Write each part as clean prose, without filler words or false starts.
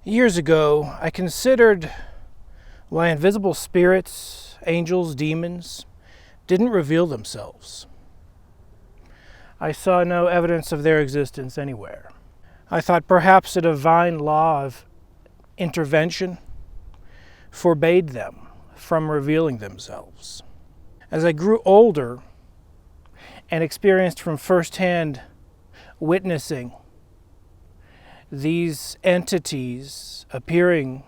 Years ago, I considered why invisible spirits, angels, demons didn't reveal themselves. I saw no evidence of their existence anywhere. I thought perhaps a divine law of intervention forbade them from revealing themselves. As I grew older and experienced from firsthand witnessing these entities appearing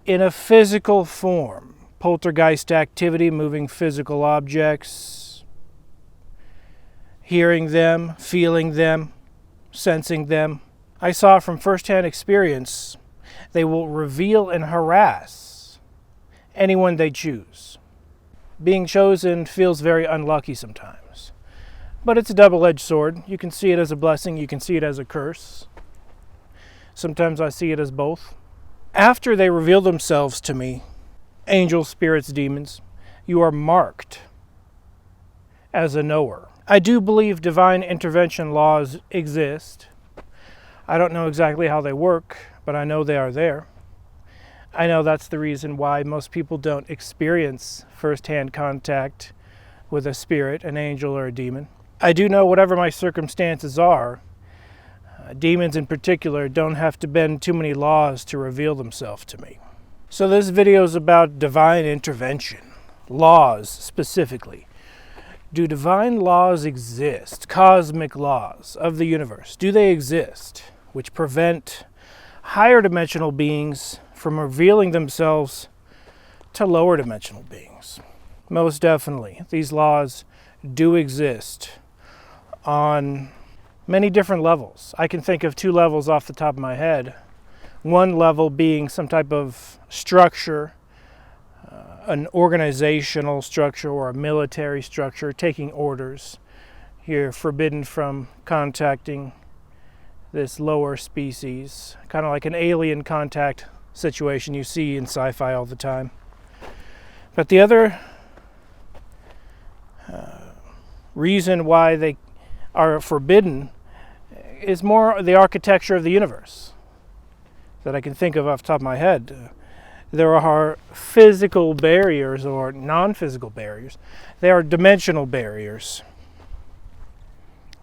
in a physical form, poltergeist activity, moving physical objects, hearing them, feeling them, sensing them, I saw from firsthand experience they will reveal and harass anyone they choose. Being chosen feels very unlucky sometimes, but it's a double-edged sword. You can see it as a blessing, you can see it as a curse. Sometimes I see it as both. After they reveal themselves to me, angels, spirits, demons, you are marked as a knower. I do believe divine intervention laws exist. I don't know exactly how they work, but I know they are there. I know that's the reason why most people don't experience first-hand contact with a spirit, an angel, or a demon. I do know whatever my circumstances are, demons in particular don't have to bend too many laws to reveal themselves to me. So this video is about divine intervention, laws specifically. Do divine laws exist? Cosmic laws of the universe, do they exist? Which prevent higher dimensional beings from revealing themselves to lower dimensional beings. Most definitely, these laws do exist on many different levels. I can think of 2 levels off the top of my head. One level being some type of structure, an organizational structure or a military structure, taking orders. You're forbidden from contacting this lower species, kind of like an alien contact situation you see in sci-fi all the time. But the other reason why they are forbidden is more the architecture of the universe that I can think of off the top of my head. There are physical barriers or non-physical barriers. There are dimensional barriers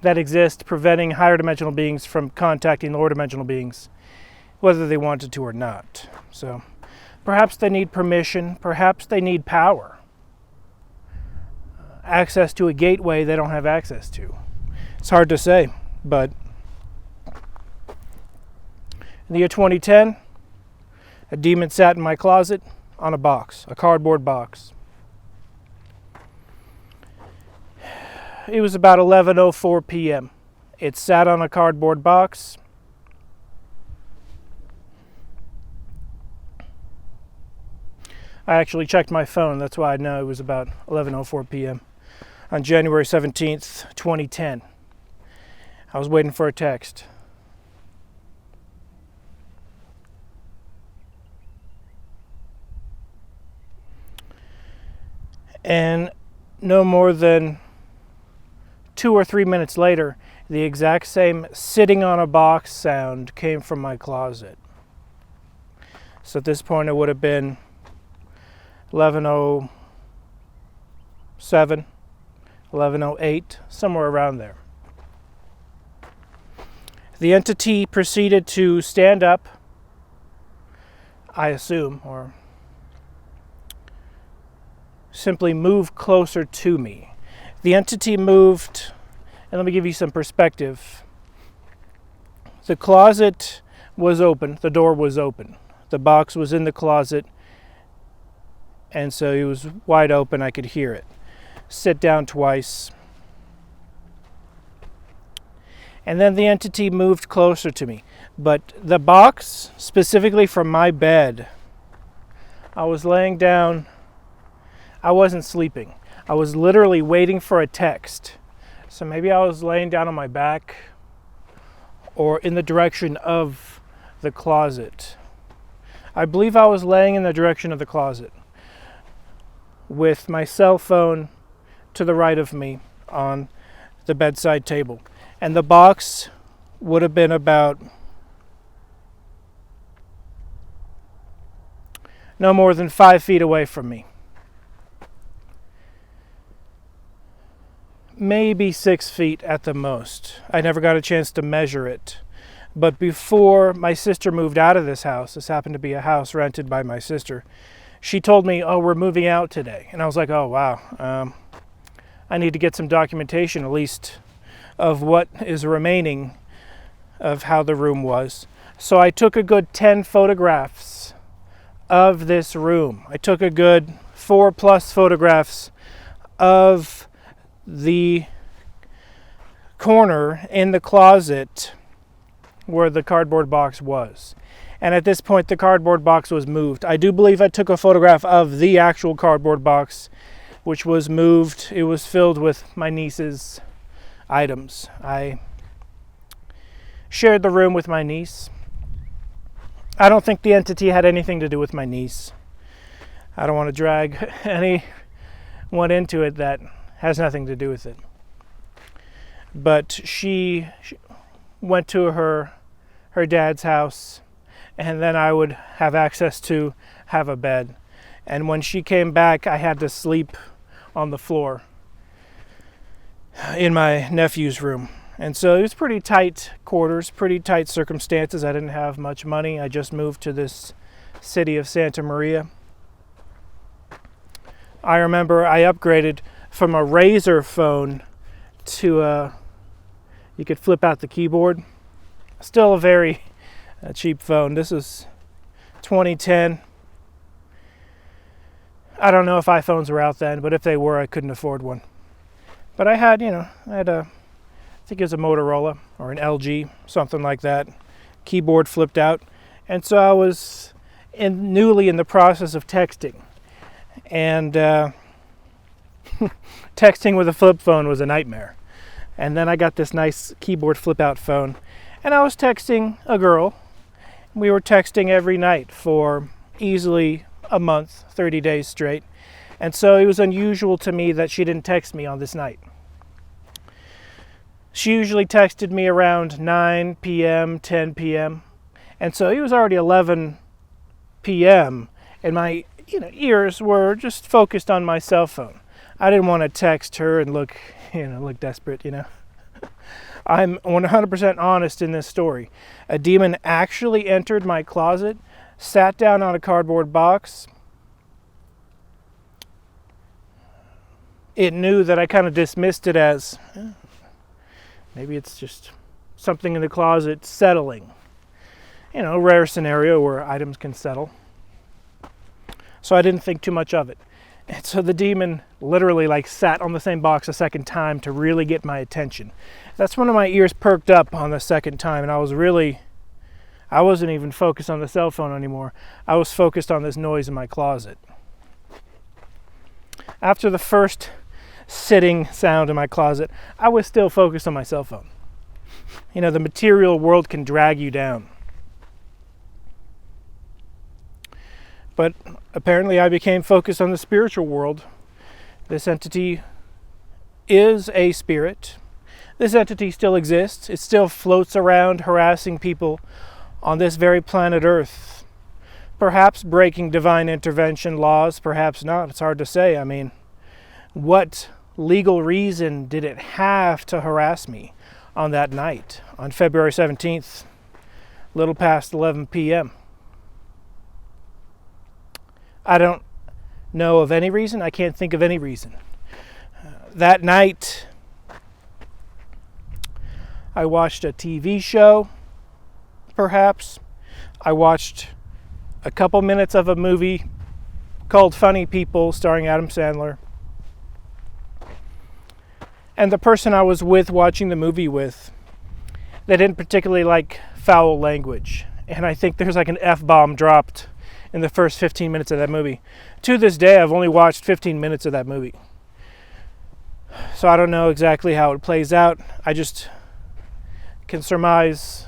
that exist preventing higher dimensional beings from contacting lower dimensional beings, whether they wanted to or not. So perhaps they need permission, perhaps they need power, access to a gateway they don't have access to. It's hard to say, but in the year 2010, a demon sat in my closet on a box, a cardboard box. It was about 11:04 p.m. It sat on a cardboard box. I actually checked my phone, that's why I know it was about 11:04 p.m. on January 17th, 2010. I was waiting for a text. And no more than 2 or 3 minutes later, the exact same sitting on a box sound came from my closet. So at this point it would have been 11:07, 11:08, somewhere around there. The entity proceeded to stand up, I assume, or simply move closer to me. The entity moved, and let me give you some perspective. The closet was open, the door was open. The box was in the closet, and so it was wide open, I could hear it. Sit down twice. And then the entity moved closer to me. But the box, specifically from my bed, I was laying down. I wasn't sleeping. I was literally waiting for a text. So maybe I was laying down on my back or in the direction of the closet. I believe I was laying in the direction of the closet with my cell phone to the right of me on the bedside table. And the box would have been about no more than 5 feet away from me. Maybe 6 feet at the most. I never got a chance to measure it. But before my sister moved out of this house, this happened to be a house rented by my sister, she told me, oh, we're moving out today. And I was like, oh, wow. I need to get some documentation, at least, of what is remaining of how the room was. So I took a good 10 photographs of this room. I took a good 4+ photographs of the corner in the closet where the cardboard box was. And at this point, the cardboard box was moved. I do believe I took a photograph of the actual cardboard box, which was moved. It was filled with my niece's items. I shared the room with my niece. I don't think the entity had anything to do with my niece. I don't want to drag anyone into it that has nothing to do with it. But she went to her dad's house, and then I would have access to have a bed. And when she came back, I had to sleep on the floor in my nephew's room. And so it was pretty tight quarters, pretty tight circumstances. I didn't have much money. I just moved to this city of Santa Maria. I remember I upgraded from a Razor phone to you could flip out the keyboard. Still a very cheap phone. This is 2010. I don't know if iPhones were out then, but if they were, I couldn't afford one. But I had I think it was a Motorola or an LG, something like that. Keyboard flipped out. And so I was newly in the process of texting. And texting with a flip phone was a nightmare. And then I got this nice keyboard flip out phone. And I was texting a girl. We were texting every night for easily a month, 30 days straight. And so it was unusual to me that she didn't text me on this night. She usually texted me around 9 p.m., 10 p.m. And so it was already 11 p.m. and my ears were just focused on my cell phone. I didn't want to text her and look desperate, I'm 100% honest in this story. A demon actually entered my closet, sat down on a cardboard box. It knew that I kind of dismissed it as, maybe it's just something in the closet settling. A rare scenario where items can settle. So I didn't think too much of it. And so the demon literally sat on the same box a second time to really get my attention. That's when my ears perked up on the second time, and I wasn't even focused on the cell phone anymore. I was focused on this noise in my closet. After the first sitting sound in my closet, I was still focused on my cell phone. The material world can drag you down. But apparently I became focused on the spiritual world. This entity is a spirit. This entity still exists. It still floats around harassing people on this very planet Earth. Perhaps breaking divine intervention laws, perhaps not. It's hard to say. What legal reason did it have to harass me on that night, on February 17th, a little past 11 p.m.? I don't know of any reason. I can't think of any reason. That night, I watched a TV show, perhaps. I watched a couple minutes of a movie called Funny People, starring Adam Sandler. And the person I was with, watching the movie with, they didn't particularly like foul language. And I think there's an F-bomb dropped in the first 15 minutes of that movie. To this day, I've only watched 15 minutes of that movie. So I don't know exactly how it plays out. I just can surmise,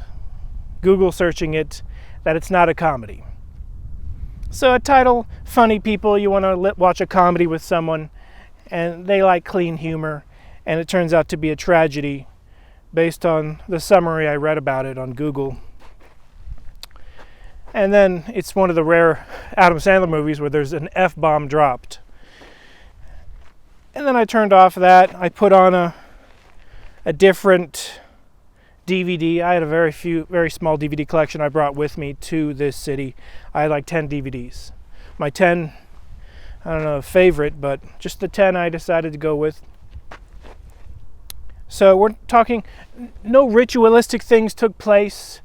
Google searching it, that it's not a comedy. So a title, Funny People, you want to watch a comedy with someone, and they like clean humor, and it turns out to be a tragedy based on the summary I read about it on Google. And then it's one of the rare Adam Sandler movies where there's an F-bomb dropped. And then I turned off that. I put on a different DVD. I had a very small DVD collection I brought with me to this city. I had like 10 DVDs. My 10, I don't know, favorite, but just the 10 I decided to go with. So we're talking, no ritualistic things took place.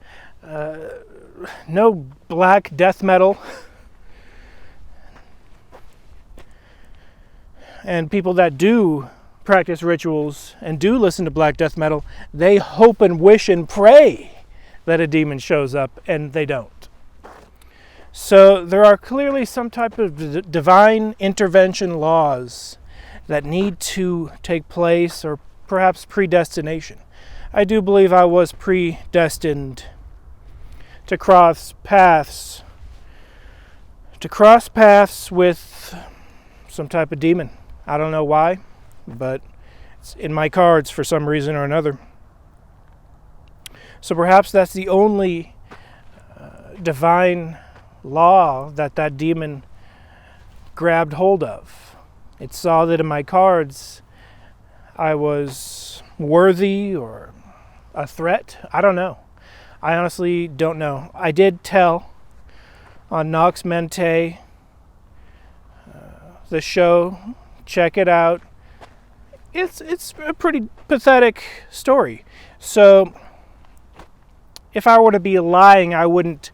No black death metal. And people that do practice rituals and do listen to black death metal, they hope and wish and pray that a demon shows up, and they don't. So there are clearly some type of divine intervention laws that need to take place, or perhaps predestination. I do believe I was predestined to cross paths with some type of demon. I don't know why, but it's in my cards for some reason or another. So perhaps that's the only divine law that demon grabbed hold of. It saw that in my cards I was worthy or a threat. I don't know. I honestly don't know. I did tell on Nox Mente, the show, check it out. It's a pretty pathetic story. So if I were to be lying, I wouldn't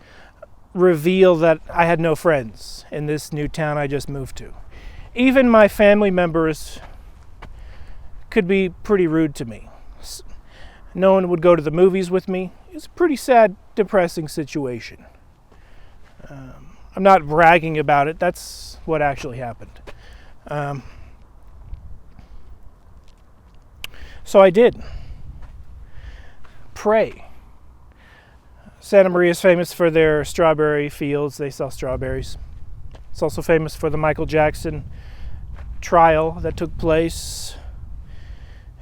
reveal that I had no friends in this new town I just moved to. Even my family members could be pretty rude to me. No one would go to the movies with me. It's a pretty sad, depressing situation. I'm not bragging about it. That's what actually happened. So I did pray. Santa Maria is famous for their strawberry fields. They sell strawberries. It's also famous for the Michael Jackson trial that took place.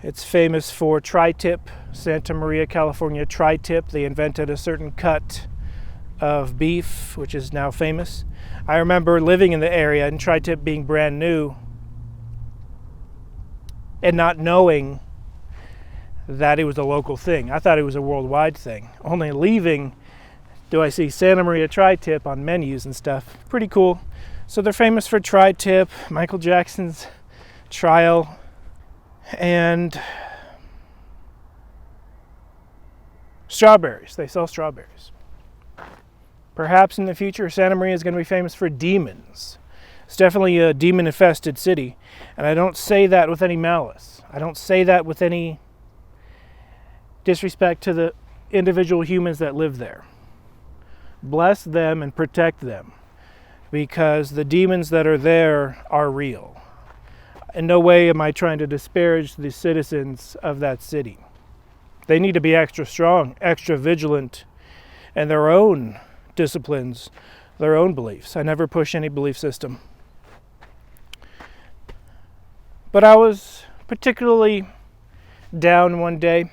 It's famous for tri-tip, Santa Maria, California tri-tip. They invented a certain cut of beef, which is now famous. I remember living in the area and tri-tip being brand new and not knowing that it was a local thing. I thought it was a worldwide thing. Only leaving do I see Santa Maria tri-tip on menus and stuff. Pretty cool. So they're famous for tri-tip, Michael Jackson's trial, and strawberries. They sell strawberries. Perhaps in the future, Santa Maria is going to be famous for demons. It's definitely a demon-infested city, and I don't say that with any malice. I don't say that with any disrespect to the individual humans that live there. Bless them and protect them, because the demons that are there are real. In no way am I trying to disparage the citizens of that city. They need to be extra strong, extra vigilant in their own disciplines, their own beliefs. I never push any belief system. But I was particularly down one day,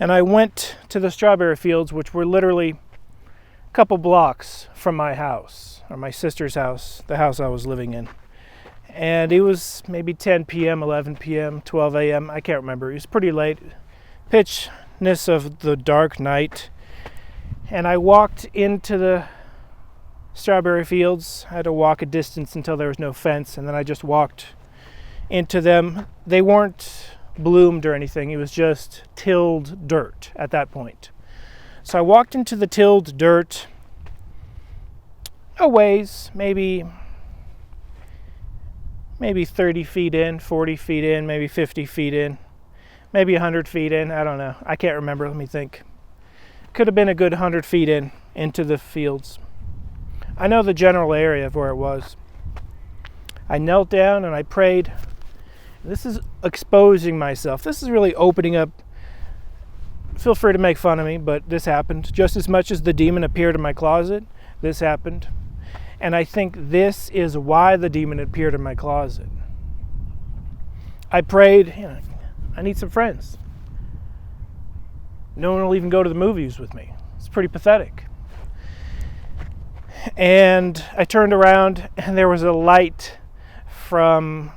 and I went to the strawberry fields, which were literally a couple blocks from my house, or my sister's house, the house I was living in. And it was maybe 10 p.m., 11 p.m., 12 a.m., I can't remember. It was pretty late. Pitchness of the dark night. And I walked into the strawberry fields. I had to walk a distance until there was no fence, and then I just walked into them. They weren't bloomed or anything. It was just tilled dirt at that point. So I walked into the tilled dirt a ways, maybe 30 feet in, 40 feet in, maybe 50 feet in, maybe 100 feet in. I don't know. I can't remember. Let me think. Could have been a good 100 feet into the fields. I know the general area of where it was. I knelt down and I prayed. This is exposing myself. This is really opening up. Feel free to make fun of me, but this happened. Just as much as the demon appeared in my closet, this happened. And I think this is why the demon appeared in my closet. I prayed, I need some friends. No one will even go to the movies with me. It's pretty pathetic. And I turned around and there was a light from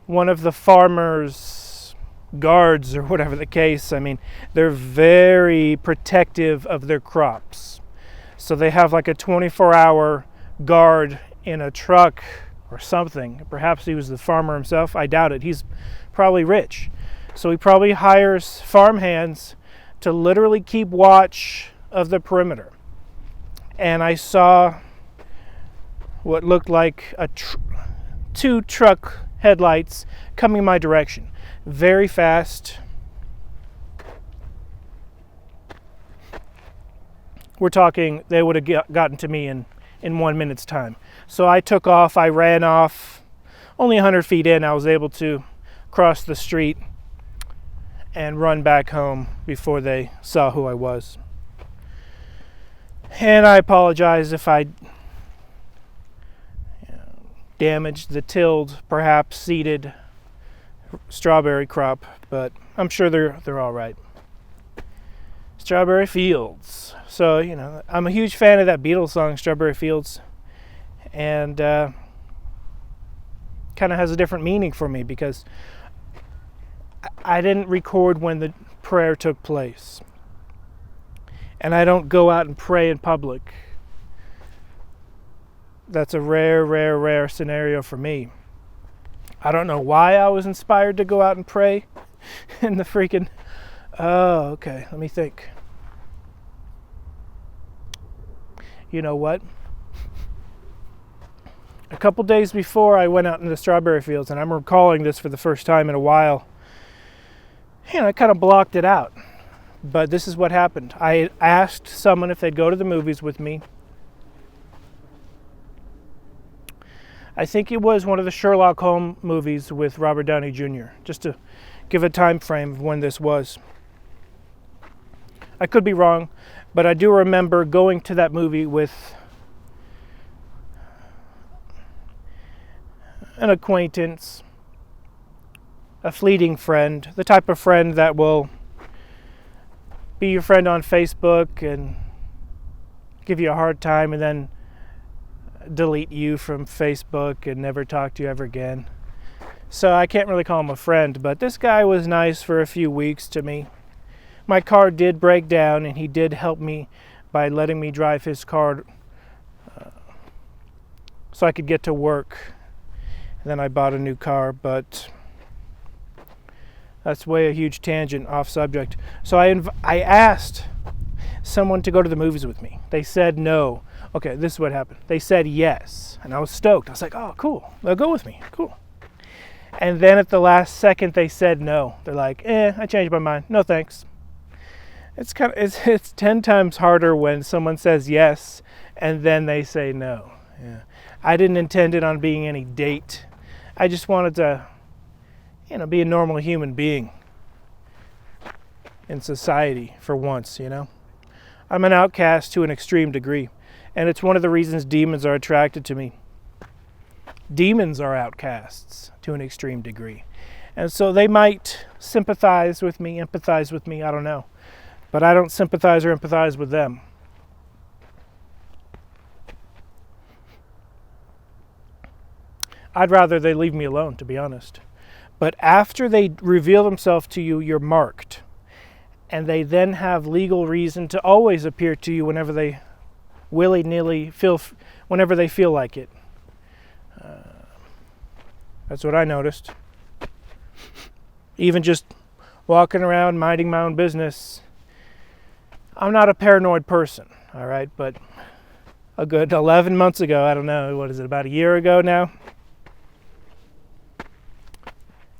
one of the farmers' guards or whatever the case. I mean, they're very protective of their crops. So they have like a 24-hour guard in a truck or something. Perhaps he was the farmer himself. I doubt it. He's probably rich. So he probably hires farmhands to literally keep watch of the perimeter. And I saw what looked like two truck headlights coming my direction, very fast. We're talking, they would have gotten to me in 1 minute's time. So I took off, I ran off. Only 100 feet in, I was able to cross the street and run back home before they saw who I was. And I apologize if I damaged the tilled, perhaps seeded strawberry crop, but I'm sure they're all right. Strawberry Fields. So, I'm a huge fan of that Beatles song, Strawberry Fields, and kind of has a different meaning for me because I didn't record when the prayer took place. And I don't go out and pray in public. That's a rare scenario for me. I don't know why I was inspired to go out and pray in the freaking... Oh, okay. Let me think. You know what? A couple days before I went out in the strawberry fields, and I'm recalling this for the first time in a while, I kind of blocked it out. But this is what happened. I asked someone if they'd go to the movies with me. I think it was one of the Sherlock Holmes movies with Robert Downey Jr., just to give a time frame of when this was. I could be wrong, but I do remember going to that movie with an acquaintance, a fleeting friend, the type of friend that will be your friend on Facebook and give you a hard time and then delete you from Facebook and never talk to you ever again. So I can't really call him a friend, but this guy was nice for a few weeks to me. My car did break down and he did help me by letting me drive his car so I could get to work. And then I bought a new car, but that's way a huge tangent off subject. So I asked someone to go to the movies with me. They said no. Okay, this is what happened. They said yes, and I was stoked. I was like, oh, cool. They'll go with me. Cool. And then at the last second, they said no. They're like, I changed my mind. No, thanks. It's 10 times harder when someone says yes, and then they say no. Yeah. I didn't intend it on being any date. I just wanted to be a normal human being in society for once, I'm an outcast to an extreme degree, and it's one of the reasons demons are attracted to me. Demons are outcasts to an extreme degree, and so they might sympathize with me, empathize with me, I don't know, but I don't sympathize or empathize with them. I'd rather they leave me alone, to be honest. But after they reveal themselves to you, you're marked. And they then have legal reason to always appear to you whenever they willy-nilly whenever they feel like it. That's what I noticed. Even just walking around, minding my own business. I'm not a paranoid person, all right? But a good 11 months ago, I don't know, what is it, about a year ago now?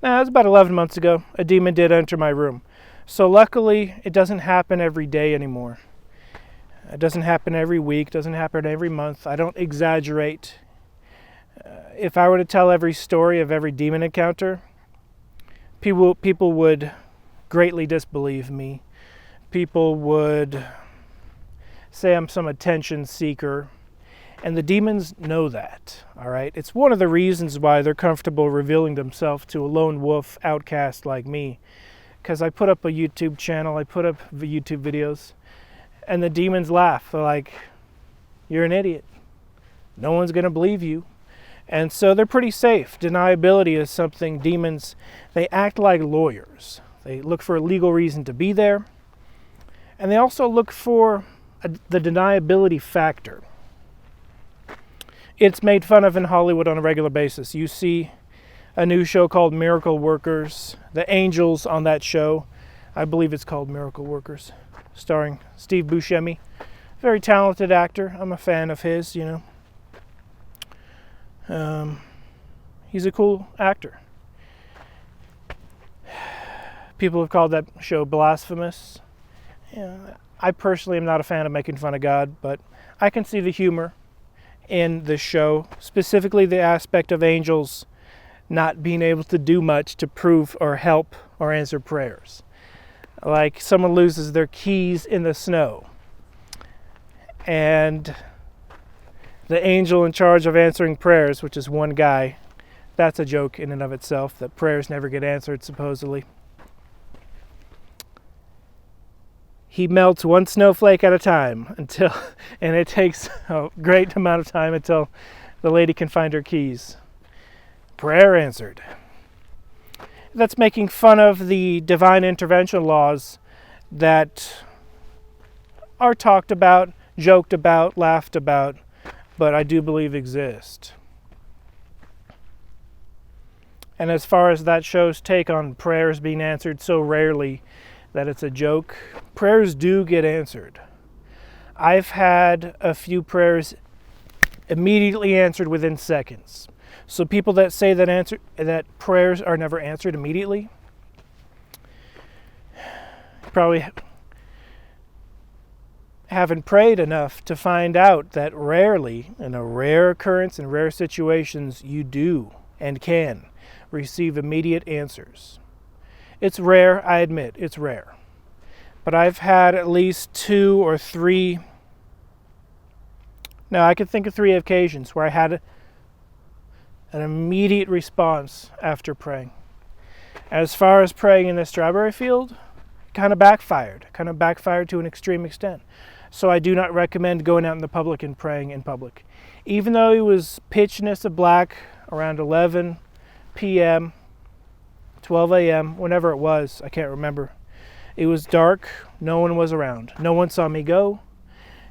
No, it was about 11 months ago. A demon did enter my room. So luckily, it doesn't happen every day anymore. It doesn't happen every week. Doesn't happen every month. I don't exaggerate. If I were to tell every story of every demon encounter, people would greatly disbelieve me. People would say I'm some attention seeker. And the demons know that, all right? It's one of the reasons why they're comfortable revealing themselves to a lone wolf outcast like me. Because I put up a YouTube channel, I put up YouTube videos, And the demons laugh. They're like, you're an idiot. No one's going to believe you. And so they're pretty safe. Deniability is something demons, they act like lawyers. They look for a legal reason to be there. And they also look for the deniability factor. It's made fun of in Hollywood on a regular basis. You see a new show called Miracle Workers. The angels on that show, I believe it's called Miracle Workers, starring Steve Buscemi. Very talented actor. I'm a fan of his, you know. He's a cool actor. People have called that show blasphemous. Yeah, I personally am not a fan of making fun of God, but I can see the humor in the show, specifically the aspect of angels not being able to do much to prove or help or answer prayers. Like someone loses their keys in the snow, and the angel in charge of answering prayers, which is one guy, that's a joke in and of itself, that prayers never get answered, supposedly. He melts one snowflake at a time and it takes a great amount of time until the lady can find her keys. Prayer answered. That's making fun of the divine intervention laws that are talked about, joked about, laughed about, but I do believe exist. And as far as that show's take on prayers being answered so rarely that it's a joke, prayers do get answered. I've had a few prayers immediately answered within seconds. So people that say that prayers are never answered immediately probably haven't prayed enough to find out that rarely, in a rare occurrence, in rare situations, you do and can receive immediate answers. It's rare, I admit, it's rare. But I've had at least 2 or 3, now I could think of 3 occasions where I had an immediate response after praying. As far as praying in the strawberry field, kind of backfired to an extreme extent. So I do not recommend going out in the public and praying in public. Even though it was pitchness of black around 11 p.m., 12 a.m., whenever it was, I can't remember. It was dark, no one was around. No one saw me go,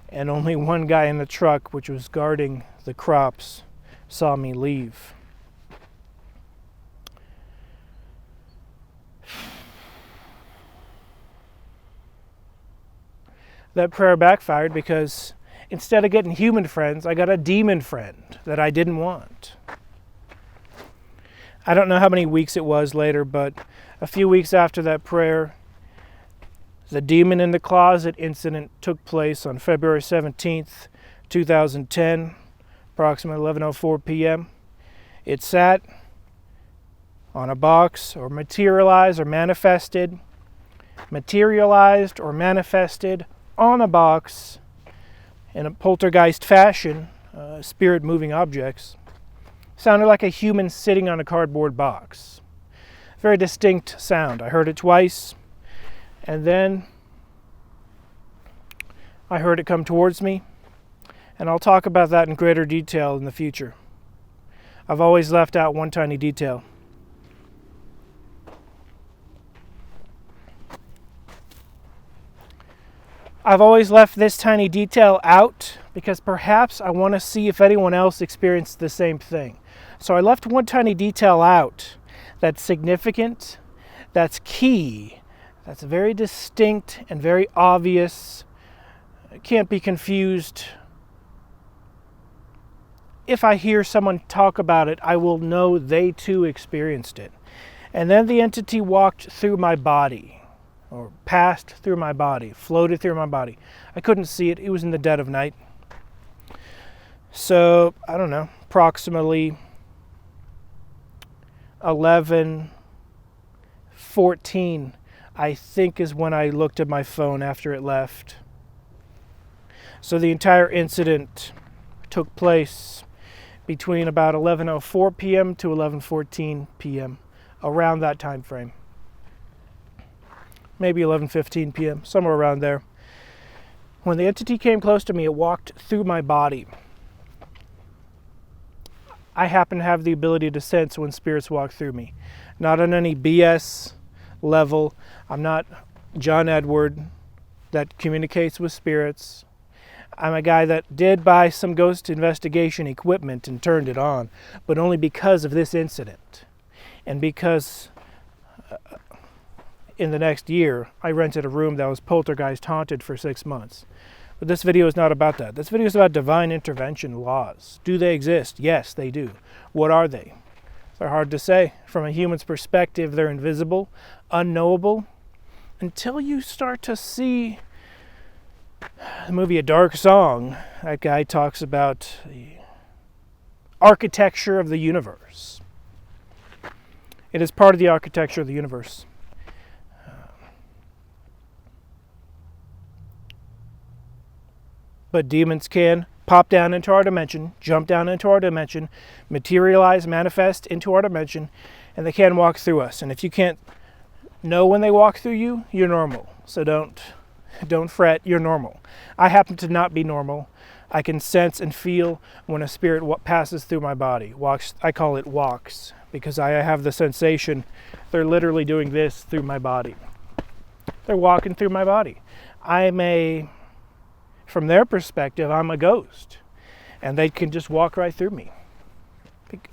and only one guy in the truck, which was guarding the crops, saw me leave. That prayer backfired because instead of getting human friends, I got a demon friend that I didn't want. I don't know how many weeks it was later, but a few weeks after that prayer, the demon in the closet incident took place on February 17th, 2010, approximately 11:04 p.m. It sat on a box or materialized or manifested on a box in a poltergeist fashion, spirit moving objects. Sounded like a human sitting on a cardboard box. Very distinct sound. I heard it twice, and then I heard it come towards me, and I'll talk about that in greater detail in the future. I've always left out one tiny detail. I've always left this tiny detail out because perhaps I want to see if anyone else experienced the same thing. So I left one tiny detail out that's significant, that's key, that's very distinct and very obvious. It can't be confused. If I hear someone talk about it, I will know they too experienced it. And then the entity walked through my body, or passed through my body, floated through my body. I couldn't see it. It was in the dead of night. So, I don't know, approximately 11:14, I think, is when I looked at my phone after it left. So the entire incident took place between about 11:04 p.m. to 11:14 p.m., around that time frame. Maybe 11:15 p.m., somewhere around there. When the entity came close to me, it walked through my body. I happen to have the ability to sense when spirits walk through me. Not on any BS level. I'm not John Edward that communicates with spirits. I'm a guy that did buy some ghost investigation equipment and turned it on, but only because of this incident. And because in the next year, I rented a room that was poltergeist haunted for 6 months. But this video is not about that. This video is about divine intervention laws. Do they exist? Yes, they do. What are they? They're hard to say. From a human's perspective, they're invisible, unknowable, until you start to see the movie A Dark Song. That guy talks about the architecture of the universe. It is part of the architecture of the universe. But demons can pop down into our dimension, jump down into our dimension, materialize, manifest into our dimension, and they can walk through us. And if you can't know when they walk through you, you're normal. So don't fret, you're normal. I happen to not be normal. I can sense and feel when a spirit passes through my body. Walks, I call it walks, because I have the sensation they're literally doing this through my body. They're walking through my body. From their perspective, I'm a ghost, and they can just walk right through me.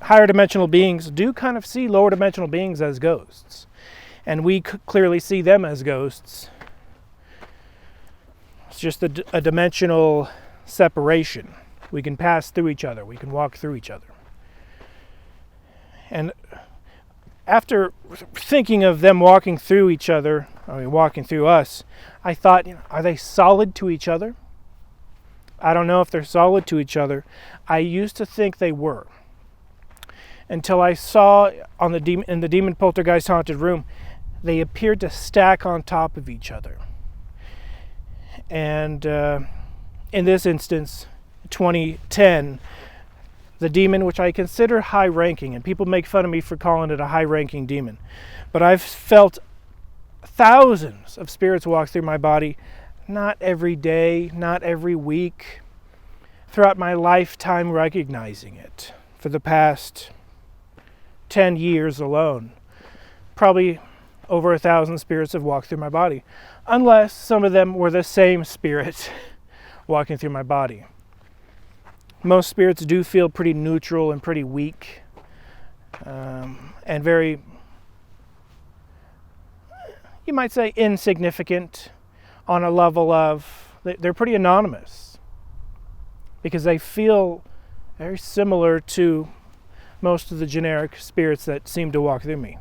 Higher dimensional beings do kind of see lower dimensional beings as ghosts, and we clearly see them as ghosts. It's just a dimensional separation. We can pass through each other. We can walk through each other. And after thinking of them walking through each other, walking through us, I thought, are they solid to each other? I don't know if they're solid to each other. I used to think they were, until I saw in the demon poltergeist haunted room, they appeared to stack on top of each other. And in this instance, 2010, the demon, which I consider high-ranking, and people make fun of me for calling it a high-ranking demon, but I've felt thousands of spirits walk through my body. Not every day, not every week, throughout my lifetime recognizing it. For the past 10 years alone, probably over 1,000 spirits have walked through my body, unless some of them were the same spirit walking through my body. Most spirits do feel pretty neutral and pretty weak, and very, you might say, insignificant. On a level of, they're pretty anonymous because they feel very similar to most of the generic spirits that seem to walk through me.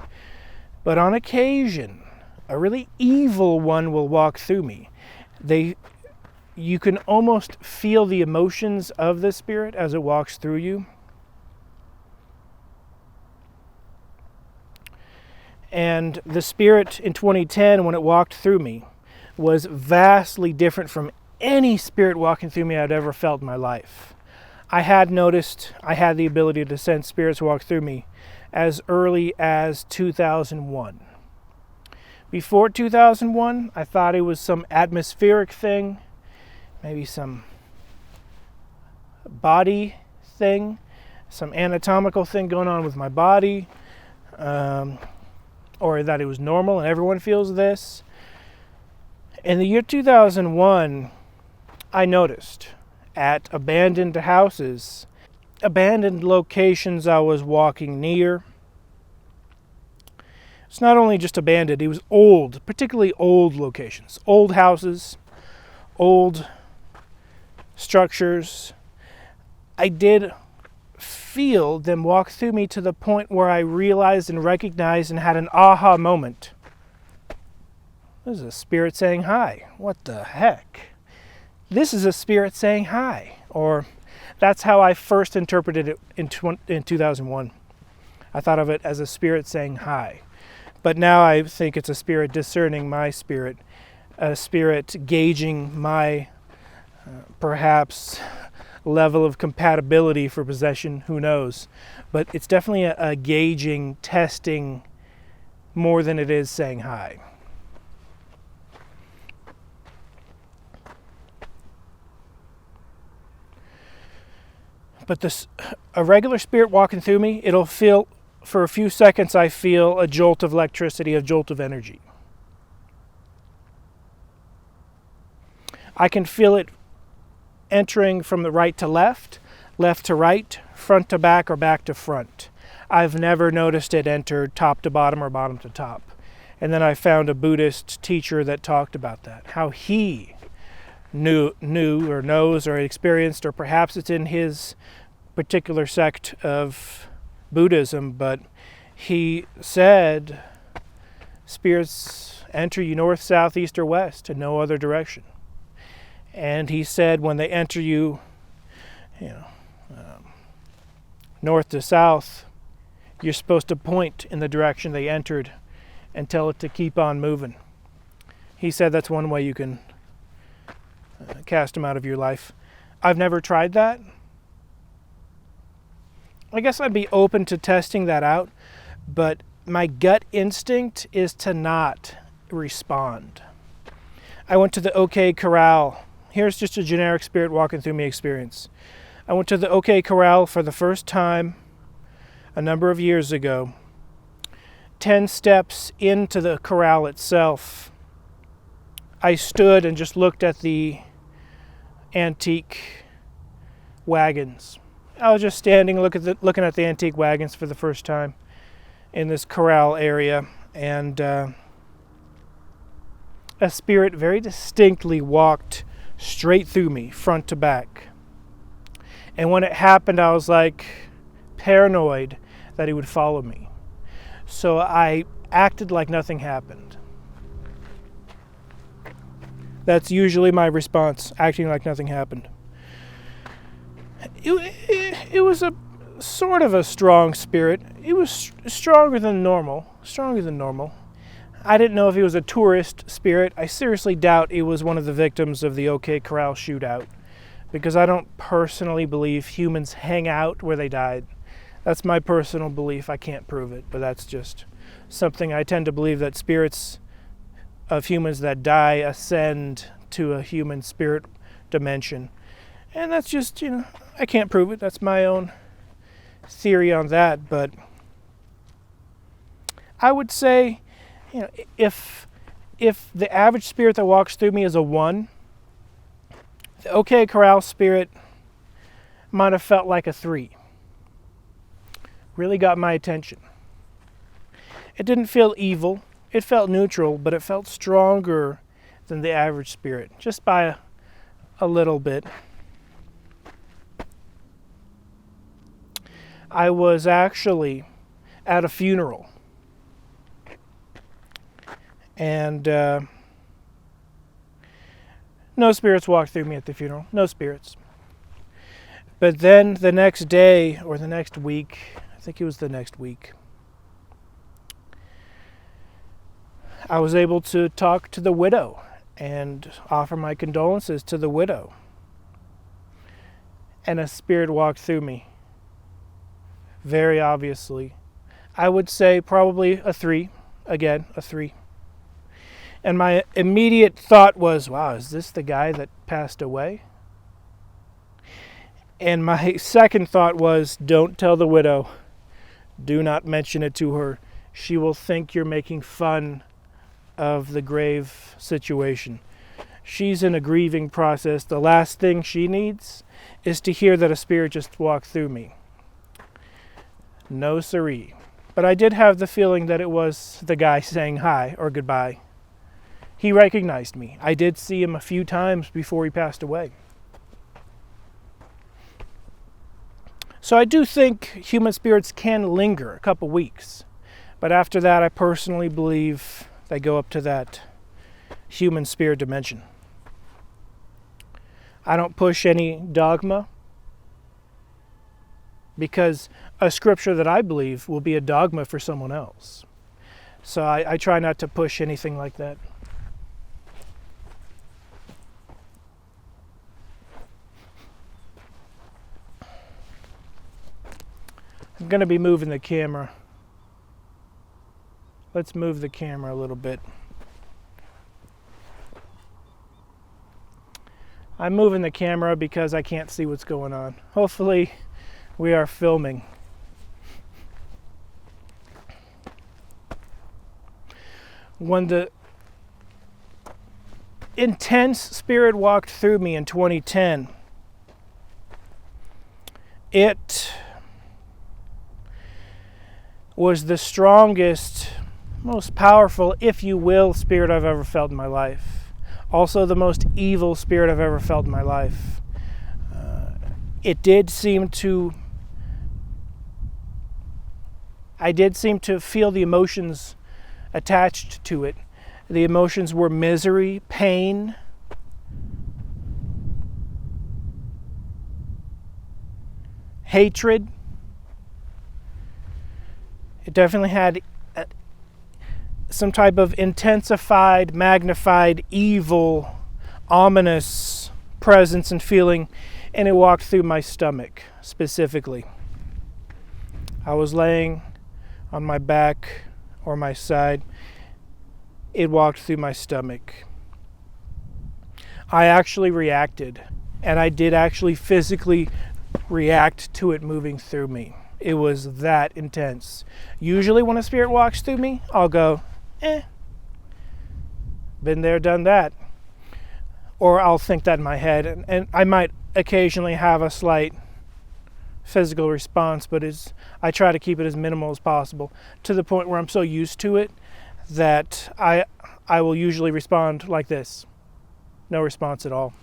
But on occasion, a really evil one will walk through me. You can almost feel the emotions of the spirit as it walks through you. And the spirit in 2010, when it walked through me, was vastly different from any spirit walking through me I'd ever felt in my life. I had noticed I had the ability to sense spirits walk through me as early as 2001. Before 2001, I thought it was some atmospheric thing, maybe some body thing, some anatomical thing going on with my body, or that it was normal and everyone feels this. In the year 2001, I noticed at abandoned houses, abandoned locations I was walking near. It's not only just abandoned, it was old, particularly old locations, old houses, old structures. I did feel them walk through me to the point where I realized and recognized and had an aha moment. This is a spirit saying hi. What the heck? This is a spirit saying hi. Or that's how I first interpreted it in 2001. I thought of it as a spirit saying hi. But now I think it's a spirit discerning my spirit, a spirit gauging my perhaps level of compatibility for possession, who knows. But it's definitely a gauging, testing more than it is saying hi. But a regular spirit walking through me, it'll feel, for a few seconds I feel a jolt of electricity, a jolt of energy. I can feel it entering from the right to left to right, front to back, or back to front. I've never noticed it enter top to bottom or bottom to top. And then I found a Buddhist teacher that talked about that, how he knew or knows or experienced, or perhaps it's in his particular sect of Buddhism, but he said spirits enter you north, south, east, or west, and no other direction. And he said when they enter you, north to south, you're supposed to point in the direction they entered and tell it to keep on moving. He said that's one way you can cast them out of your life. I've never tried that. I guess I'd be open to testing that out, but my gut instinct is to not respond. I went to the OK Corral. Here's just a generic spirit walking through me experience. I went to the OK Corral for the first time a number of years ago. 10 steps into the corral itself, I stood and just looked at the antique wagons. I was just standing looking at the antique wagons for the first time in this corral area, and a spirit very distinctly walked straight through me, front to back. And when it happened, I was like paranoid that he would follow me. So I acted like nothing happened. That's usually my response, acting like nothing happened. It was a sort of a strong spirit. It was stronger than normal. I didn't know if he was a tourist spirit. I seriously doubt he was one of the victims of the OK Corral shootout, because I don't personally believe humans hang out where they died. That's my personal belief. I can't prove it, but that's just something I tend to believe, that spirits of humans that die ascend to a human spirit dimension. And that's just, I can't prove it. That's my own theory on that. But I would say, if the average spirit that walks through me is a 1, the OK Corral spirit might have felt like a 3. Really got my attention. It didn't feel evil. It felt neutral, but it felt stronger than the average spirit, just by a little bit. I was actually at a funeral, and no spirits walked through me at the funeral. No spirits. But then the next day, or the next week, I think it was the next week, I was able to talk to the widow and offer my condolences to the widow. And a spirit walked through me. Very obviously. I would say probably a 3. Again, a 3. And my immediate thought was, wow, is this the guy that passed away? And my second thought was, don't tell the widow. Do not mention it to her. She will think you're making fun of the grave situation. She's in a grieving process. The last thing she needs is to hear that a spirit just walked through me. No siree. But I did have the feeling that it was the guy saying hi or goodbye. He recognized me. I did see him a few times before he passed away. So I do think human spirits can linger a couple weeks. But after that, I personally believe they go up to that human spirit dimension. I don't push any dogma, because a scripture that I believe will be a dogma for someone else. So I try not to push anything like that. I'm going to be moving the camera. Let's move the camera a little bit. I'm moving the camera because I can't see what's going on. Hopefully We are filming. When the intense spirit walked through me in 2010, it was the strongest, most powerful, if you will, spirit I've ever felt in my life. Also the most evil spirit I've ever felt in my life. I did seem to feel the emotions attached to it. The emotions were misery, pain, hatred. It definitely had some type of intensified, magnified, evil, ominous presence and feeling, and it walked through my stomach specifically. I was laying on my back or my side. It walked through my stomach. I actually reacted, and I did actually physically react to it moving through me. It was that intense. Usually when a spirit walks through me, I'll go, been there, done that. Or I'll think that in my head, and I might occasionally have a slight physical response, but I try to keep it as minimal as possible, to the point where I'm so used to it that I will usually respond like this. No response at all.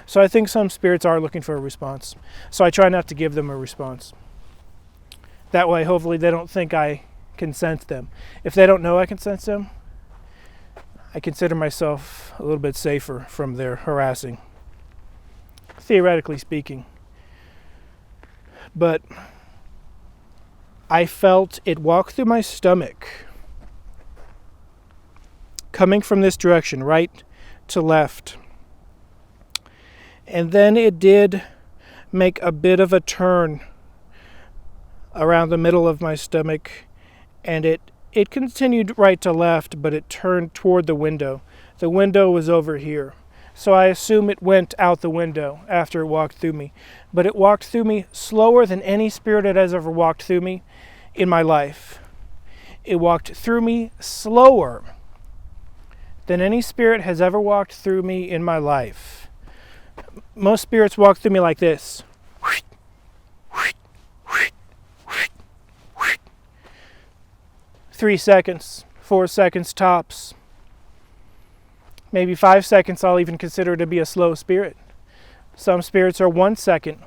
So I think some spirits are looking for a response. So I try not to give them a response. That way, hopefully, they don't think I can sense them. If they don't know I can sense them, I consider myself a little bit safer from their harassing, theoretically speaking. But I felt it walk through my stomach, coming from this direction, right to left. And then it did make a bit of a turn around the middle of my stomach, and it continued right to left, but it turned toward the window. The window was over here. So I assume it went out the window after it walked through me. But it walked through me slower than any spirit that has ever walked through me in my life. It walked through me slower than any spirit has ever walked through me in my life. Most spirits walk through me like this. 3 seconds, 4 seconds tops. Maybe 5 seconds I'll even consider to be a slow spirit. Some spirits are 1 second.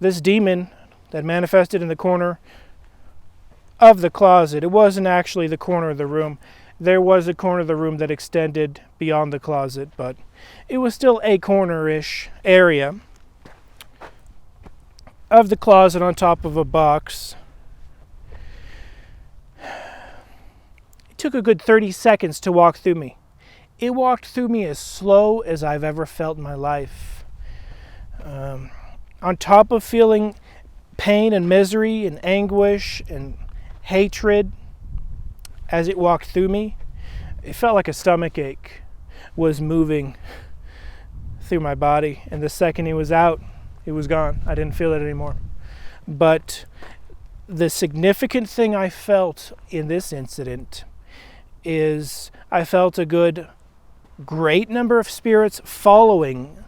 This demon that manifested in the corner of the closet, it wasn't actually the corner of the room. There was a corner of the room that extended beyond the closet, but it was still a corner-ish area of the closet on top of a box. It took a good 30 seconds to walk through me. It walked through me as slow as I've ever felt in my life. On top of feeling pain and misery and anguish and hatred as it walked through me, it felt like a stomach ache was moving through my body. And the second it was out, it was gone. I didn't feel it anymore. But the significant thing I felt in this incident is I felt a great number of spirits following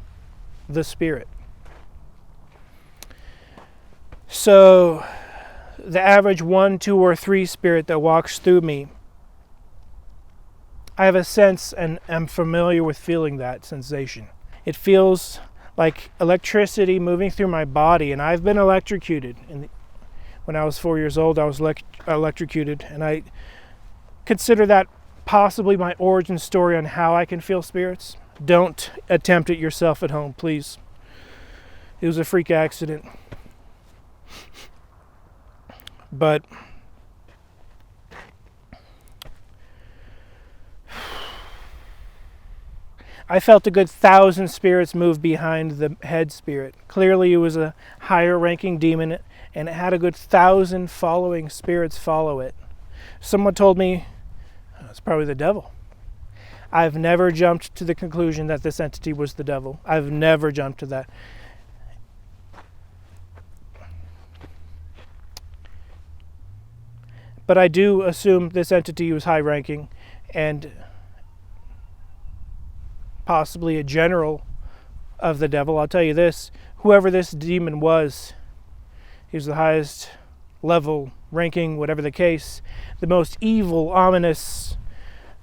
the spirit. So the average 1, 2, or 3 spirit that walks through me, I have a sense and am familiar with feeling that sensation. It feels like electricity moving through my body, and I've been electrocuted. When I was 4 years old, I was electrocuted, and I consider that possibly my origin story on how I can feel spirits. Don't attempt it yourself at home, please. It was a freak accident. But I felt a good 1,000 spirits move behind the head spirit. Clearly it was a higher ranking demon, and it had a good 1,000 following spirits follow it. Someone told me it's probably the devil. I've never jumped to the conclusion that this entity was the devil. I've never jumped to that. But I do assume this entity was high-ranking and possibly a general of the devil. I'll tell you this, whoever this demon was, he was the highest level, ranking, whatever the case, the most evil, ominous,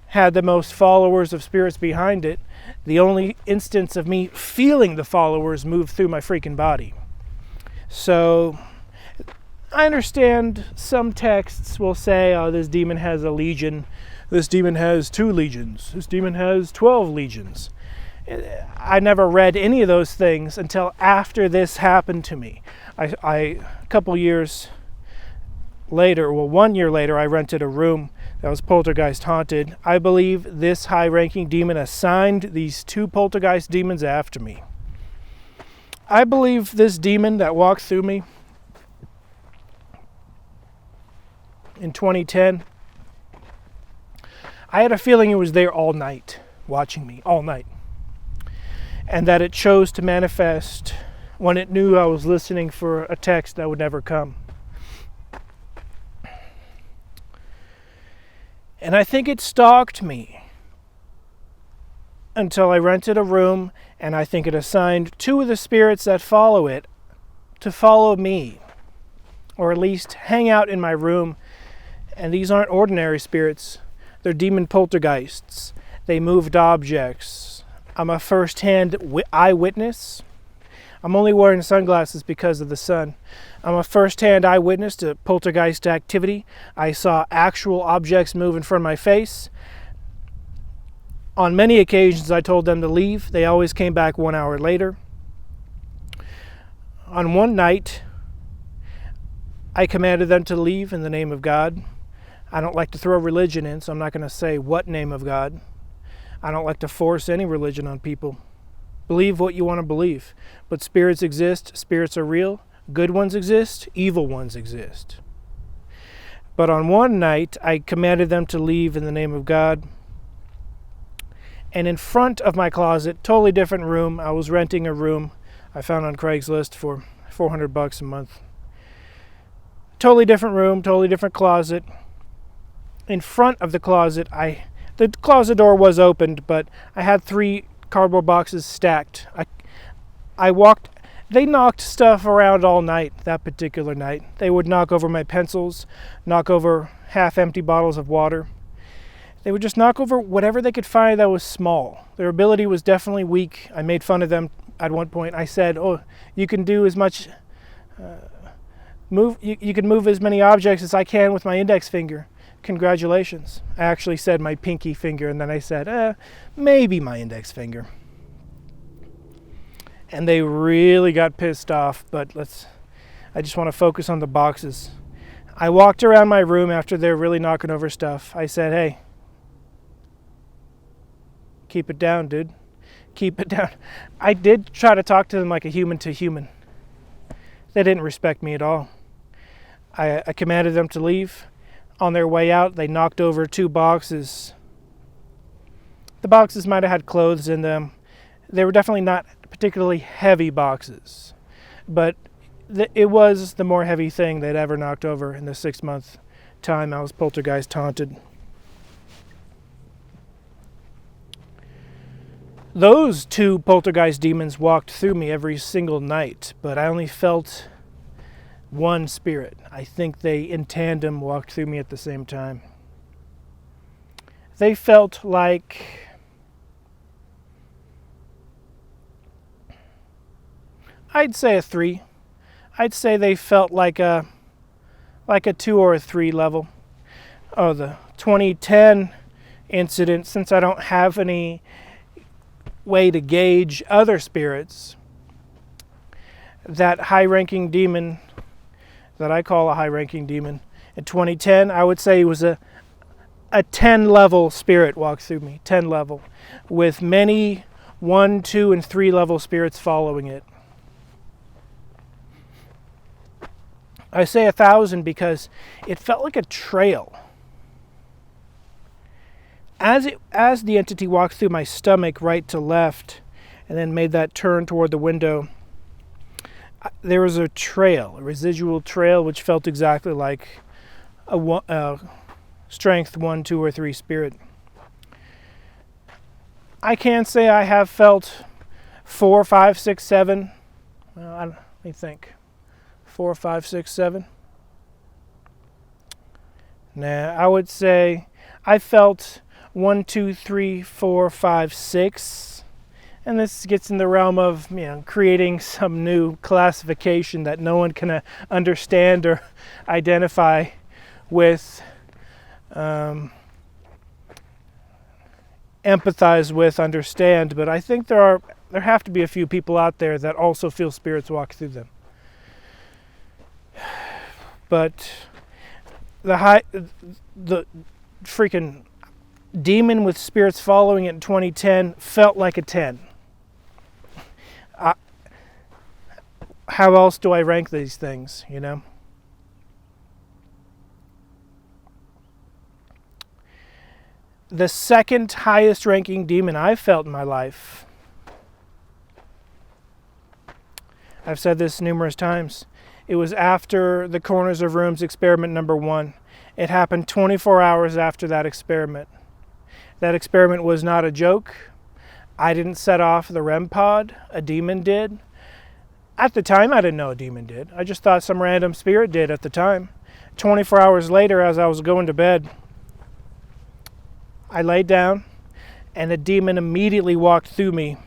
had the most followers of spirits behind it. The only instance of me feeling the followers move through my freaking body. So I understand some texts will say, oh, this demon has a legion, this demon has 2 legions, this demon has 12 legions. I never read any of those things until after this happened to me. A couple years later, 1 year later, I rented a room that was poltergeist haunted. I believe this high-ranking demon assigned these 2 poltergeist demons after me. I believe this demon that walked through me in 2010, I had a feeling it was there all night, watching me all night. And that it chose to manifest when it knew I was listening for a text that would never come. And I think it stalked me until I rented a room, and I think it assigned 2 of the spirits that follow it to follow me, or at least hang out in my room. And these aren't ordinary spirits. They're demon poltergeists. They moved objects. I'm a first-hand eyewitness. I'm only wearing sunglasses because of the sun. I'm a first-hand eyewitness to poltergeist activity. I saw actual objects move in front of my face. On many occasions, I told them to leave. They always came back 1 hour later. On one night, I commanded them to leave in the name of God. I don't like to throw religion in, so I'm not going to say what name of God. I don't like to force any religion on people. Believe what you want to believe. But spirits exist. Spirits are real. Good ones exist. Evil ones exist. But on one night, I commanded them to leave in the name of God. And in front of my closet, totally different room, I was renting a room I found on Craigslist for $400 a month. Totally different room, totally different closet. In front of the closet, the closet door was opened, but I had 3 cardboard boxes stacked. They knocked stuff around all night, that particular night. They would knock over my pencils, knock over half-empty bottles of water. They would just knock over whatever they could find that was small. Their ability was definitely weak. I made fun of them at one point. I said, oh, you can do as much, you can move as many objects as I can with my index finger. Congratulations. I actually said my pinky finger, and then I said, maybe my index finger. And they really got pissed off, but I just want to focus on the boxes. I walked around my room after they're really knocking over stuff. I said, hey, keep it down, dude. Keep it down. I did try to talk to them like a human to human. They didn't respect me at all. I commanded them to leave. On their way out, they knocked over 2 boxes. The boxes might have had clothes in them. They were definitely not particularly heavy boxes. But it was the more heavy thing they'd ever knocked over in the 6-month time I was poltergeist haunted. Those 2 poltergeist demons walked through me every single night, but I only felt one spirit. I think they, in tandem, walked through me at the same time. They felt like I'd say a 3. I'd say they felt like a 2 or a 3 level. Oh, the 2010 incident, since I don't have any way to gauge other spirits, that high-ranking demon that I call a high-ranking demon, in 2010, I would say it was a 10-level spirit walked through me, 10 level, with many 1, 2, and 3 level spirits following it. I say 1,000 because it felt like a trail. As the entity walked through my stomach right to left and then made that turn toward the window, there was a residual trail, which felt exactly like a strength 1, 2, or 3 spirit. I can't say I have felt 4, 5, 6, 7. Let me think. 4, 5, 6, 7. Nah, I would say I felt 1, 2, 3, 4, 5, 6. And this gets in the realm of, creating some new classification that no one can understand or identify with, empathize with, understand. But I think there have to be a few people out there that also feel spirits walk through them. But the freaking demon with spirits following it in 2010 felt like a 10. How else do I rank these things, The second highest ranking demon I've felt in my life, I've said this numerous times, it was after the Corners of Rooms experiment number 1. It happened 24 hours after that experiment. That experiment was not a joke. I didn't set off the REM pod. A demon did. At the time, I didn't know a demon did. I just thought some random spirit did at the time. 24 hours later, as I was going to bed, I laid down, and a demon immediately walked through me.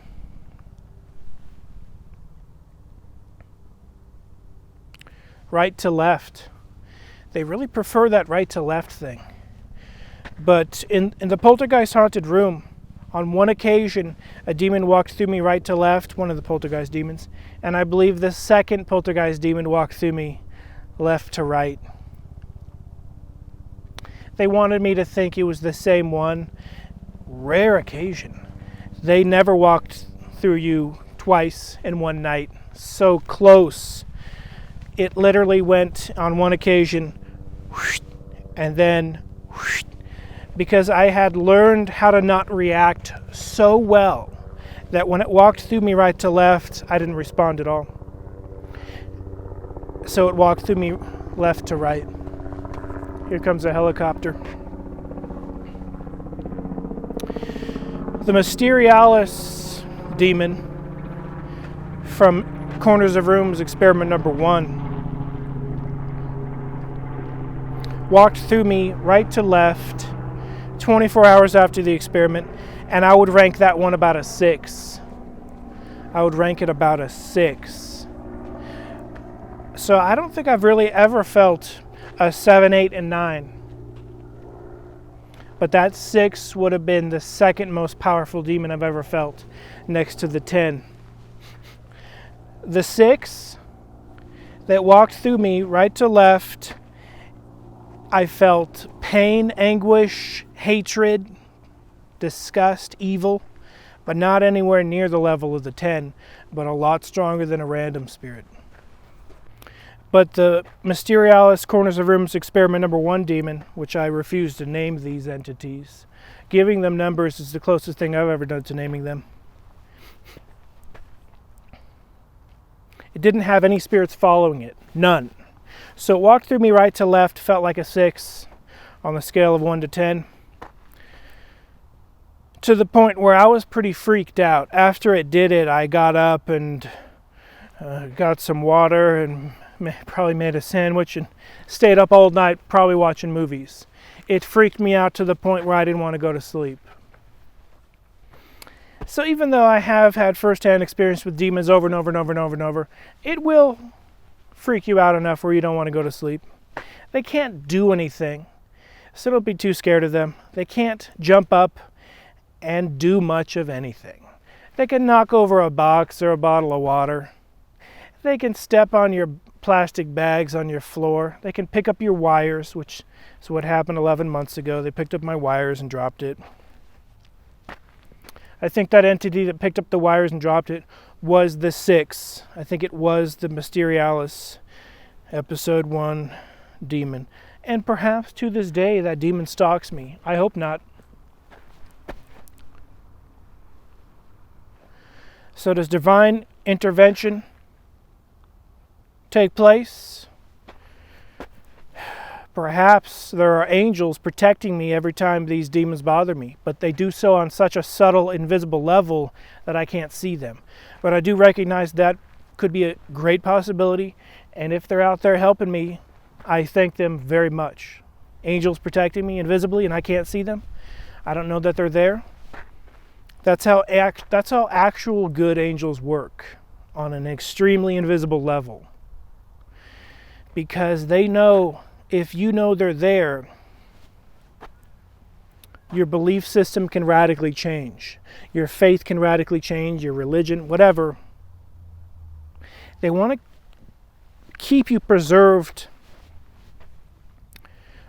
Right to left. They really prefer that right to left thing. But in the poltergeist haunted room, on one occasion, a demon walked through me right to left, one of the poltergeist demons, and I believe the second poltergeist demon walked through me left to right. They wanted me to think it was the same one. Rare occasion. They never walked through you twice in one night. So close. It literally went on one occasion, whoosh, and then whoosh, because I had learned how to not react so well that when it walked through me right to left, I didn't respond at all. So it walked through me left to right. Here comes a helicopter. The Mysterialis demon from Corners of Rooms experiment number 1 walked through me right to left 24 hours after the experiment, and I would rank that one about a 6. I would rank it about a 6. So I don't think I've really ever felt a 7, 8, and 9. But that 6 would have been the second most powerful demon I've ever felt, next to the 10. The 6 that walked through me right to left, I felt pain, anguish, hatred, disgust, evil, but not anywhere near the level of the 10, but a lot stronger than a random spirit. But the Mysterialis Corners of Rooms experiment number 1 demon, which I refuse to name these entities, giving them numbers is the closest thing I've ever done to naming them. It didn't have any spirits following it. None. So it walked through me right to left, felt like a 6 on the scale of 1 to 10. To the point where I was pretty freaked out. After it did it, I got up and got some water and probably made a sandwich and stayed up all night probably watching movies. It freaked me out to the point where I didn't want to go to sleep. So even though I have had first-hand experience with demons over and over and over and over and over, it will freak you out enough where you don't want to go to sleep. They can't do anything, so don't be too scared of them. They can't jump up and do much of anything. They can knock over a box or a bottle of water. They can step on your plastic bags on your floor. They can pick up your wires, which is what happened 11 months ago. They picked up my wires and dropped it. I think that entity that picked up the wires and dropped it was the 6. I think it was the Mysterialis episode 1 demon. And perhaps to this day that demon stalks me. I hope not. So does divine intervention take place? Perhaps there are angels protecting me every time these demons bother me, but they do so on such a subtle, invisible level that I can't see them. But I do recognize that could be a great possibility, and if they're out there helping me, I thank them very much. Angels protecting me invisibly and I can't see them. I don't know that they're there. That's how actual good angels work, on an extremely invisible level. Because they know, if you know they're there, your belief system can radically change. Your faith can radically change, your religion, whatever. They want to keep you preserved.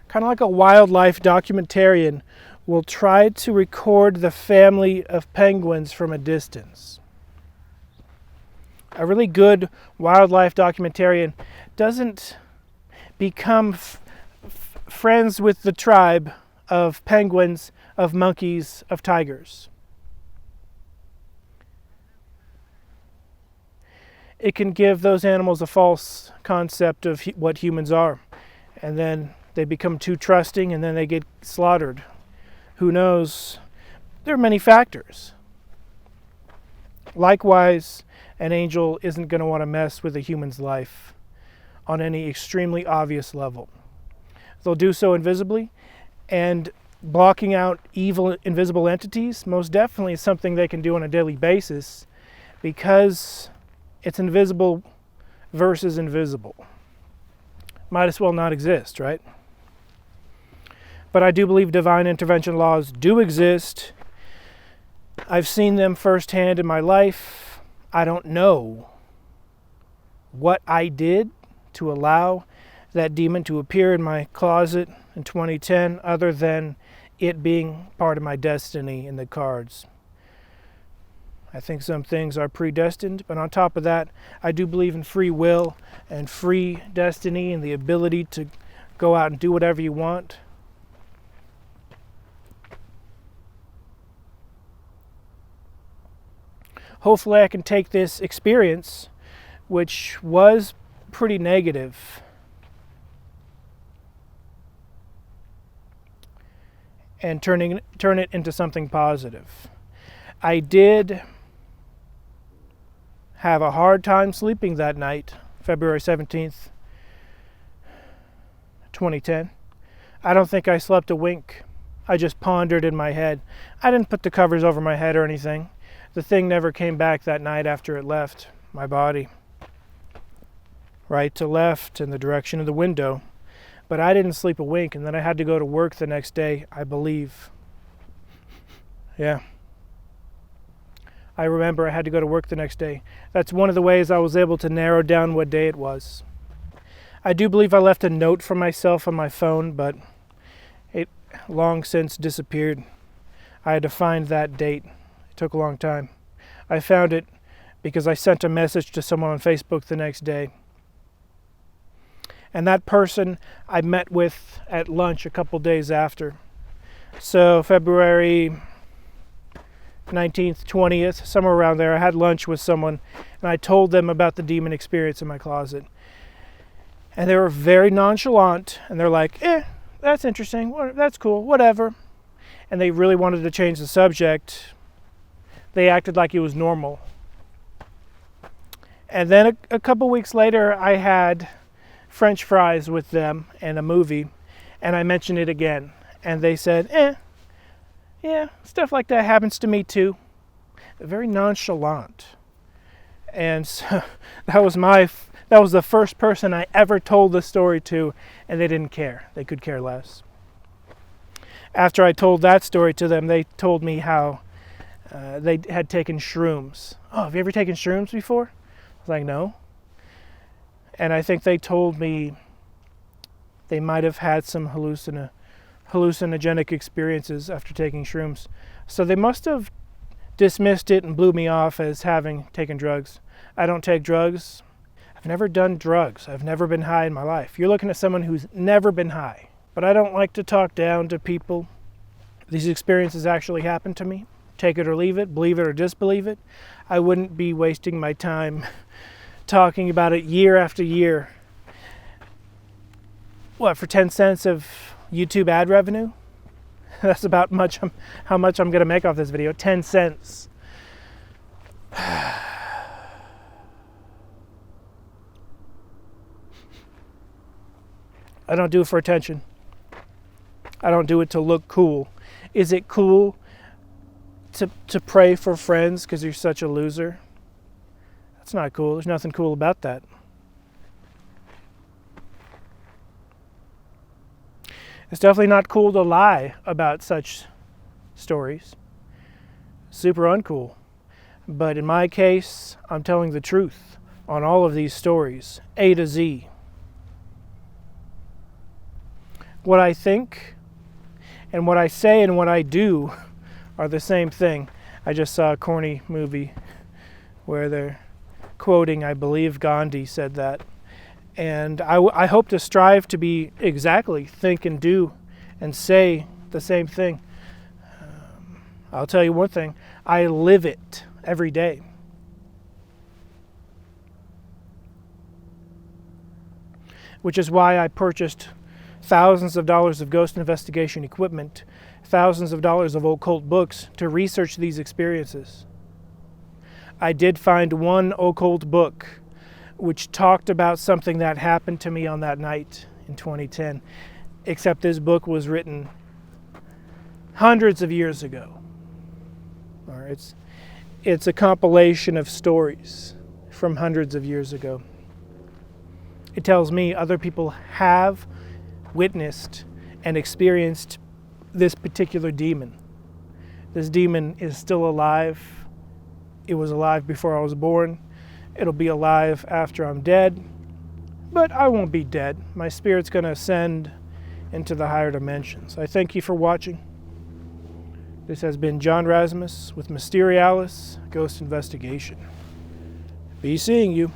Kind of like a wildlife documentarian will try to record the family of penguins from a distance. A really good wildlife documentarian doesn't become friends with the tribe of penguins, of monkeys, of tigers. It can give those animals a false concept of what humans are, and then they become too trusting and then they get slaughtered. Who knows? There are many factors. Likewise, an angel isn't going to want to mess with a human's life on any extremely obvious level. They'll do so invisibly, and blocking out evil, invisible entities most definitely is something they can do on a daily basis, because it's invisible versus invisible. Might as well not exist, right? But I do believe divine intervention laws do exist. I've seen them firsthand in my life. I don't know what I did to allow that demon to appear in my closet in 2010, other than it being part of my destiny in the cards. I think some things are predestined, but on top of that, I do believe in free will and free destiny and the ability to go out and do whatever you want. Hopefully I can take this experience, which was pretty negative, and turn it into something positive. I did have a hard time sleeping that night, February 17th, 2010. I don't think I slept a wink. I just pondered in my head. I didn't put the covers over my head or anything. The thing never came back that night after it left my body. Right to left in the direction of the window. But I didn't sleep a wink, and then I had to go to work the next day, I believe. Yeah. I remember I had to go to work the next day. That's one of the ways I was able to narrow down what day it was. I do believe I left a note for myself on my phone, but it long since disappeared. I had to find that date. It took a long time. I found it because I sent a message to someone on Facebook the next day. And that person I met with at lunch a couple days after. So February 19th, 20th, somewhere around there, I had lunch with someone, and I told them about the demon experience in my closet. And they were very nonchalant, and they're like, that's interesting, that's cool, whatever. And they really wanted to change the subject. They acted like it was normal. And then a couple weeks later, I had French fries with them and a movie, and I mentioned it again. And they said, yeah, stuff like that happens to me too. Very nonchalant. And so that was the first person I ever told the story to, and they didn't care. They could care less. After I told that story to them, they told me how they had taken shrooms. Oh, have you ever taken shrooms before? I was like, no. And I think they told me they might have had some hallucinogenic experiences after taking shrooms. So they must have dismissed it and blew me off as having taken drugs. I don't take drugs. I've never done drugs. I've never been high in my life. You're looking at someone who's never been high. But I don't like to talk down to people. These experiences actually happened to me Take it or leave it, believe it or disbelieve it. I wouldn't be wasting my time talking about it year after year. What, for 10 cents of YouTube ad revenue? That's about how much I'm going to make off this video. 10 cents. I don't do it for attention. I don't do it to look cool. Is it cool to pray for friends because you're such a loser? That's not cool. There's nothing cool about that. It's definitely not cool to lie about such stories. Super uncool. But in my case, I'm telling the truth on all of these stories, A to Z. What I think and what I say and what I do are the same thing. I just saw a corny movie where they're quoting, I believe Gandhi said that. And I hope to strive to be exactly, think and do and say the same thing. I'll tell you one thing, I live it every day. Which is why I purchased thousands of dollars of ghost investigation equipment, thousands of dollars of occult books to research these experiences. I did find one occult book which talked about something that happened to me on that night in 2010, except this book was written hundreds of years ago. Or it's a compilation of stories from hundreds of years ago. It tells me other people have witnessed and experienced this particular demon. This demon is still alive. It was alive before I was born. It'll be alive after I'm dead. But I won't be dead. My spirit's going to ascend into the higher dimensions. I thank you for watching. This has been John Razimus with Mysterialis Ghost Investigation. Be seeing you.